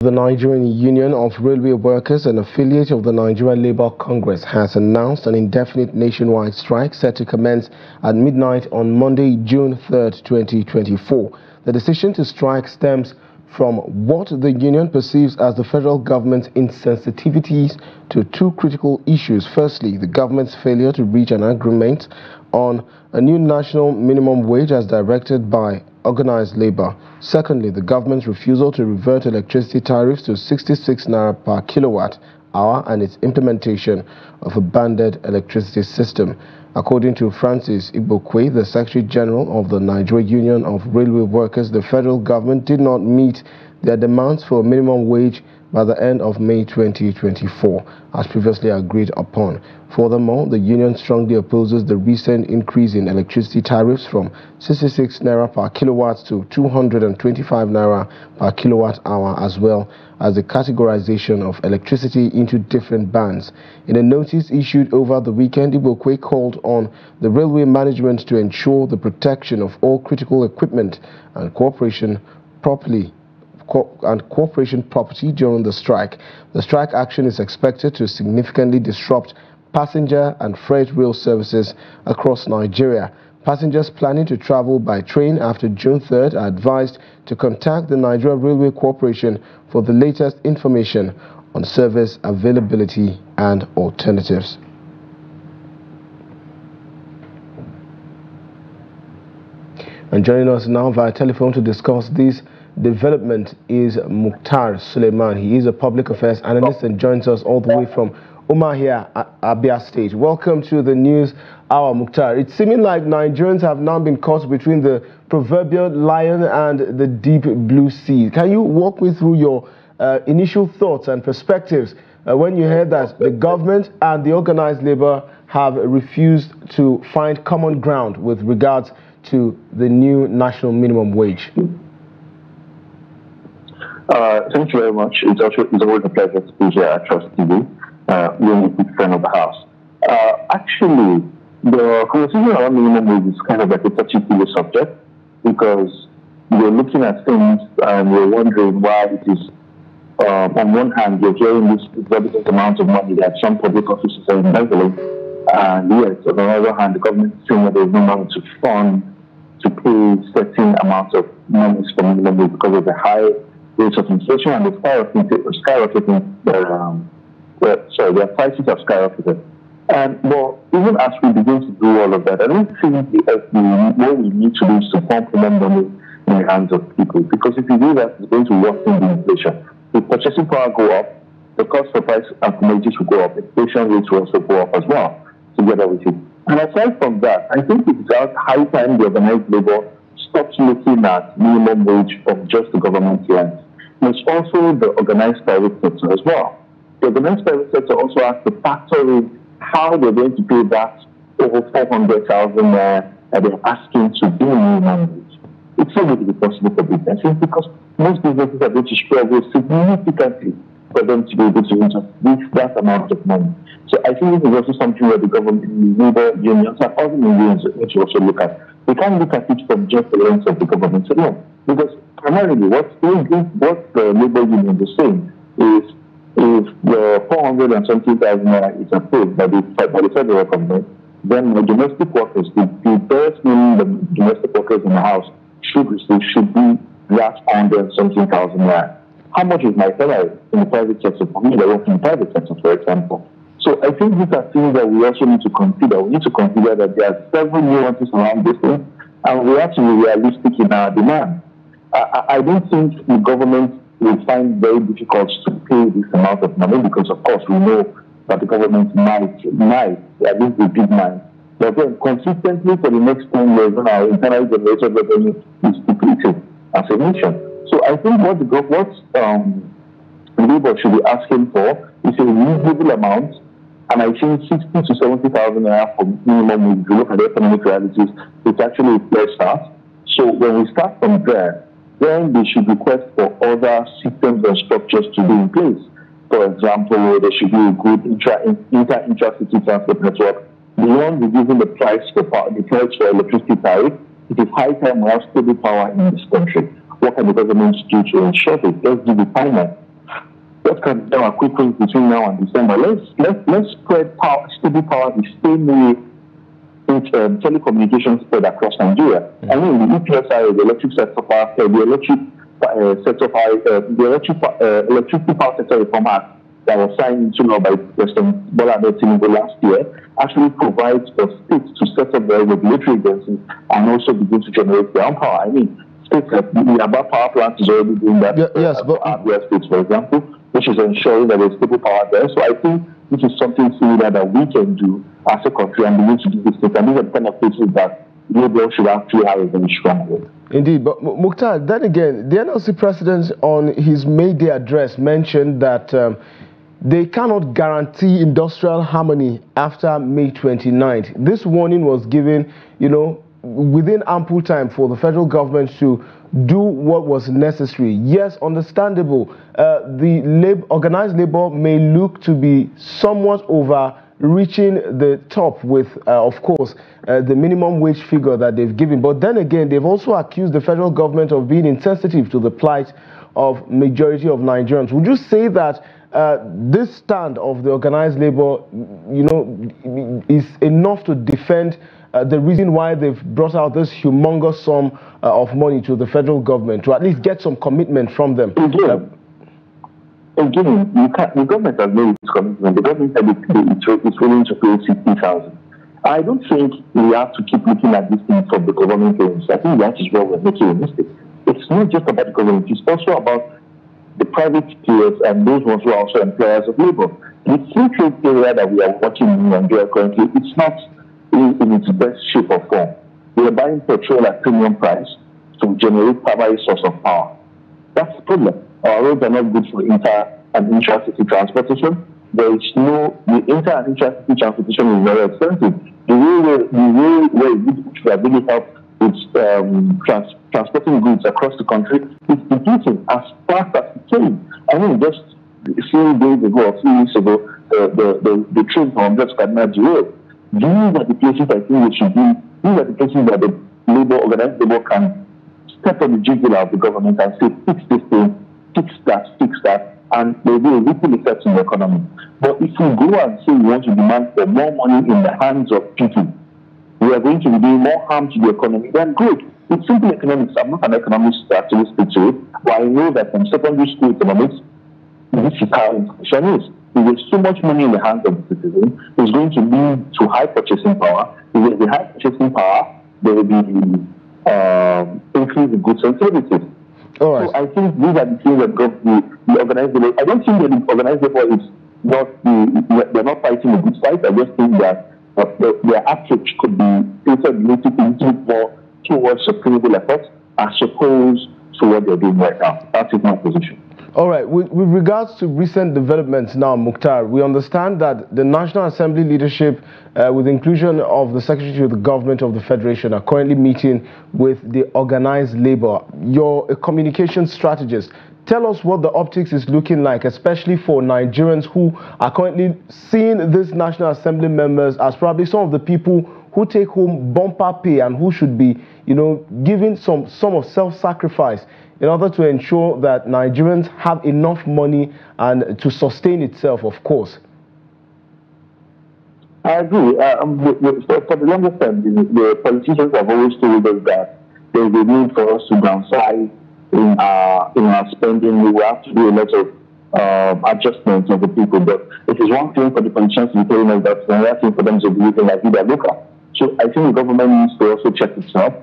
The Nigerian Union of Railway Workers, an affiliate of the Nigerian Labour Congress, has announced an indefinite nationwide strike set to commence at midnight on Monday, June 3rd, 2024. The decision to strike stems from what the union perceives as the federal government's insensitivities to two critical issues. Firstly, the government's failure to reach an agreement on a new national minimum wage as directed by organized labor. Secondly, the government's refusal to revert electricity tariffs to 66 naira per kilowatt hour and its implementation of a banded electricity system. According to Francis Igbokwe, the Secretary General of the Nigerian Union of Railway Workers, the federal government did not meet their demands for a minimum wage by the end of May 2024, as previously agreed upon. Furthermore, the union strongly opposes the recent increase in electricity tariffs from 66 naira per kilowatt to 225 naira per kilowatt hour, as well as the categorization of electricity into different bands. In a notice issued over the weekend, Igbokwe called on the railway management to ensure the protection of all critical equipment and cooperation property during the strike. The strike action is expected to significantly disrupt passenger and freight rail services across Nigeria. Passengers planning to travel by train after June 3rd are advised to contact the Nigeria Railway Corporation for the latest information on service availability and alternatives. And joining us now via telephone to discuss this development is Mukhtar Suleiman. He is a public affairs analyst and joins us all the way from Umahia, Abia State. Welcome to the News Hour, Mukhtar. It's seeming like Nigerians have now been caught between the proverbial lion and the deep blue sea. Can you walk me through your initial thoughts and perspectives when you heard that the government and the organized labor have refused to find common ground with regards to the new national minimum wage? Thank you very much. It's always a pleasure to be here at Trust TV, really big friend of the house. Actually, the conversation around minimum wage is kind of like a touchy-feely subject because we're looking at things and we're wondering why it is, on one hand, you're hearing this exorbitant amount of money that some public offices are embezzling, and yet, on the other hand, the government is saying that there's no money to fund, to pay certain amounts of money for minimum wage because of the high rates of inflation and the skyrocketing, their prices have skyrocketed. But even as we begin to do all of that, I don't think what we need to do is to pump more money in the hands of people. Because if you do that, it's going to worsen the inflation. If purchasing power go up, the cost for price and commodities will go up. Inflation rates will also go up as well, together with it. And aside from that, I think it's high time the organized labor stops looking at minimum wage from just the government lens. It's also the organized private sector as well. The organized private sector also has to factor in how they're going to pay back over 400,000 that they're asking to do minimum wage. It's not going to be possible for businesses because most businesses are going to struggle significantly for them to be able to reach that amount of money. So I think this is also something that the government, the labor unions, and other unions need to also look at. We can't look at it from just the lens of the government alone, because primarily what the labor union is saying is if the 470,000 is approved by the federal government, then the domestic workers, the best meaning the domestic workers in the house should be that 470,000 naira. How much is my salary in the private sector? For me, I work in the private sector, for example. So I think these are things that we also need to consider. We need to consider that there are several nuances around this thing, and we have to be realistic in our demand. I don't think the government will find it very difficult to pay this amount of money because, of course, we know that the government might, at least the big might. But then, consistently for the next 10 years, when our internal generated revenue is depleted as a nation. So I think what Labour should be asking for is a reasonable amount, and I think 60 to 70,000 naira for minimum wage. If you look at the economic realities, it's actually a fair start. So when we start from there, then they should request for other systems and structures to be in place. For example, there should be a good intra-city transport network. Beyond reducing the price for electricity tariff, it is high time we have stable power in this country. What can the government do to ensure this? Let's do the finance. What can be our quick wins between now and December? Let's spread power, stable power the same way telecommunications spread across Nigeria. I mean, the EPSI, the electric sector power, the electricity power sector reform act that was signed into law by President Bola Tinubu last year actually provides for states to set up their regulatory agencies and also begin to generate their own power. I mean, states like the Abba power plant is already doing that. Yes, but Abia states, for example, which is ensuring that there's stable power there. So I think this is something similar that we can do as a country and begin to do this thing. And these are the kind of places that Labour should actually have a very strong role. Indeed, but Mukhtar, then again, the NLC president on his May Day address mentioned that they cannot guarantee industrial harmony after May 29th. This warning was given, within ample time for the federal government to do what was necessary. Yes, understandable. The organized labor may look to be somewhat overreaching the top with, of course, the minimum wage figure that they've given. But then again, they've also accused the federal government of being insensitive to the plight of majority of Nigerians. Would you say that this stand of the organized labor, is enough to defend the reason why they've brought out this humongous sum of money to the federal government, to at least get some commitment from them? Again, the government has made its commitment. The government said it's willing to pay 60,000. I don't think we have to keep looking at this thing from the government ends. I think that is where we're making a mistake. It's not just about the government, it's also about the private players and those ones who are also employers of labor. The free trade area that we are watching in Nigeria currently, it's not in its best shape or form. We are buying petrol at premium price to generate primary source of power. That's the problem. Our roads are not good for inter and intra-city transportation. The inter and intra-city transportation is very expensive. The way which we are really help with transporting goods across the country is reducing as fast as it can. I mean, just a few days ago, a few weeks ago, the train from just Kaduna Road. These are the places I think we should be. These are the places that the organized labor can step on the jugular of the government and say, fix this thing, fix that, and there will be a ripple effect in the economy. But if we go and say we want to demand for more money in the hands of people, we are going to be doing more harm to the economy than good. It's simple economics. I'm not an economist to actually speak to it, but I know that from secondary school economics, this is how inflation is. If there's so much money in the hands of the citizen, it's going to lead to high purchasing power. If there's a high purchasing power, there will be increase in goods and services. All right. So I think these are the things that got the organized labor. I don't think that the organized labor is they're not fighting a good fight. I just think that their approach could be instead related a little bit more towards sustainable efforts as opposed to what they're doing right now. That is my position. All right. With regards to recent developments now, Mukhtar, we understand that the National Assembly leadership, with the inclusion of the Secretary of the Government of the Federation, are currently meeting with the organized labor. You're a communication strategist. Tell us what the optics is looking like, especially for Nigerians who are currently seeing these National Assembly members as probably some of the people who take home bumper pay and who should be, giving some of self-sacrifice in order to ensure that Nigerians have enough money and to sustain itself, of course. I agree. For the longest time, the politicians have always told us that there is a need for us to downsize in our spending. We will have to do a lot of adjustments of the people. But it is one thing for the politicians to be telling us that, another thing for them to be looking like they're local. So I think the government needs to also check itself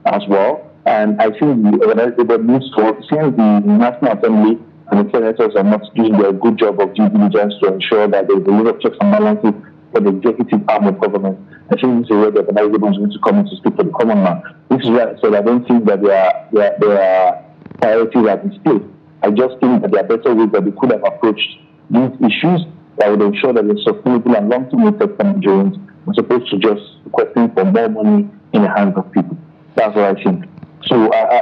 as well. And I think the organized labor needs to, since the National Assembly and the senators are not doing their good job of due diligence to ensure that there is a lot of checks and balances for the executive arm of government, I think this is where the organized labor is going to come in to speak for the common man. This is why I said I don't think that their priorities are displayed. I just think that there are better ways that they could have approached these issues that would ensure that it's sustainable and long-term effect on Nigerians, as opposed to just requesting for more money in the hands of people. That's what I think. So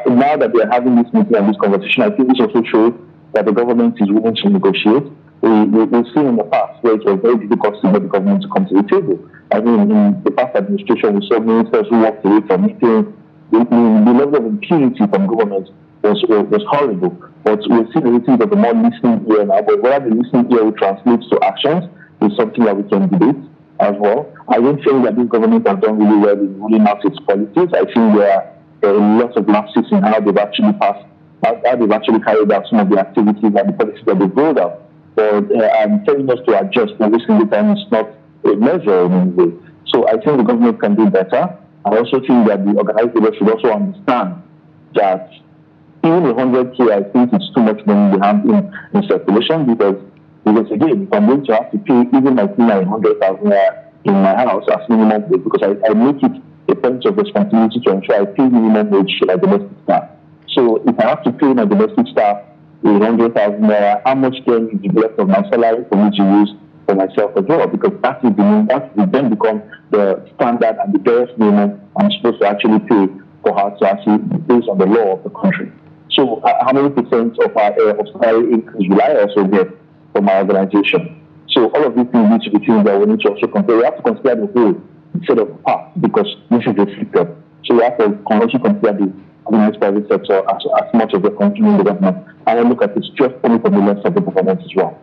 now that we are having this meeting and this conversation, I think this also shows that the government is willing to negotiate. We've seen in the past where it was very difficult to get the government to come to the table. I mean, in the past administration, we saw ministers who walked away from meetings. The level of impunity from government was horrible. But we'll see the ratings of the more listening ear now. But whether the listening ear will translate to actions is something that we can debate as well. I don't think that this government has done really well in rolling out its policies. I think there are lots of lapses in how they've actually carried out some of the activities and the policies that they've rolled out. But telling us to adjust every single time is not a measure in any way. So I think the government can do better. I also think that the organized labor should also understand that even 100K, I think it's too much money we have in circulation because again, if I'm going to have to pay even my 100,000 in my house as minimum wage, because I make it a point of responsibility to ensure I pay minimum wage to my domestic staff. So if I have to pay my domestic staff 100,000 naira, how much then is the left of my salary for me to use for myself as well? Because that will then become the standard and the barest minimum I'm supposed to actually pay for her to actually based on the law of the country. So how many percent of our salary increase will I also get from my organization? So all of these things need to be things that we need to also compare. We have to consider the whole instead of the part because this is the system. So we have to also consider the organized private sector as much as the country in the government. And I look at it just only from the lens of the government as well.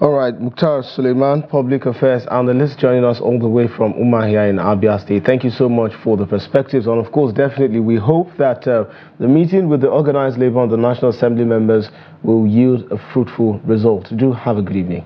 All right, Mukhtar Suleiman, Public Affairs Analyst, joining us all the way from Umuahia in Abia State. Thank you so much for the perspectives. And of course, definitely, we hope that the meeting with the organized labor and the National Assembly members will yield a fruitful result. Do have a good evening.